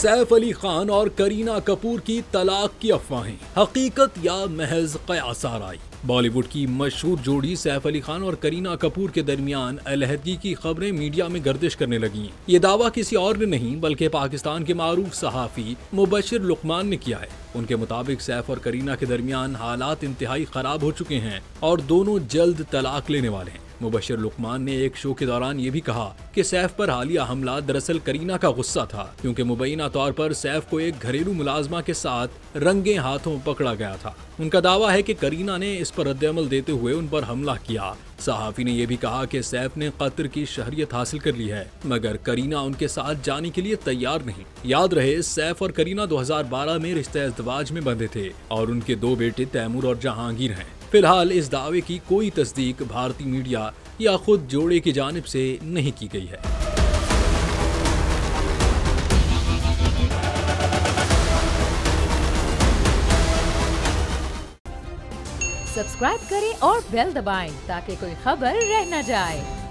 सैफ अली खान और करीना कपूर की तलाक की अफवाहें, हकीकत या महज कयास आराई। बॉलीवुड की मशहूर जोड़ी सैफ अली खान और करीना कपूर के दरमियान अलहदगी की खबरें मीडिया में गर्दिश करने लगी। ये दावा किसी और ने नहीं बल्कि पाकिस्तान के मारूफ सहाफी मुबशिर लुकमान ने किया है। उनके मुताबिक सैफ और करीना के दरमियान हालात इंतहाई खराब हो चुके हैं और दोनों जल्द तलाक लेने वाले हैं। मुबशिर लुकमान ने एक शो के दौरान ये भी कहा कि सैफ पर हालिया हमला दरअसल करीना का गुस्सा था, क्योंकि मुबैना तौर पर सैफ को एक घरेलू मुलाजमा के साथ रंगे हाथों पकड़ा गया था। उनका दावा है कि करीना ने इस पर रद्द-ए-अमल देते हुए उन पर हमला किया। सहाफी ने यह भी कहा कि सैफ ने कतर की शहरियत हासिल कर ली है, मगर करीना उनके साथ जाने के लिए तैयार नहीं। याद रहे, सैफ और करीना 2012 में रिश्ते इज़्दिवाज में बंधे थे और उनके 2 बेटे तैमूर और जहांगीर हैं। फिलहाल इस दावे की कोई तस्दीक भारतीय मीडिया या खुद जोड़े की जानिब से नहीं की गई है। सब्सक्राइब करें और बेल दबाएं ताकि कोई खबर रह न जाए।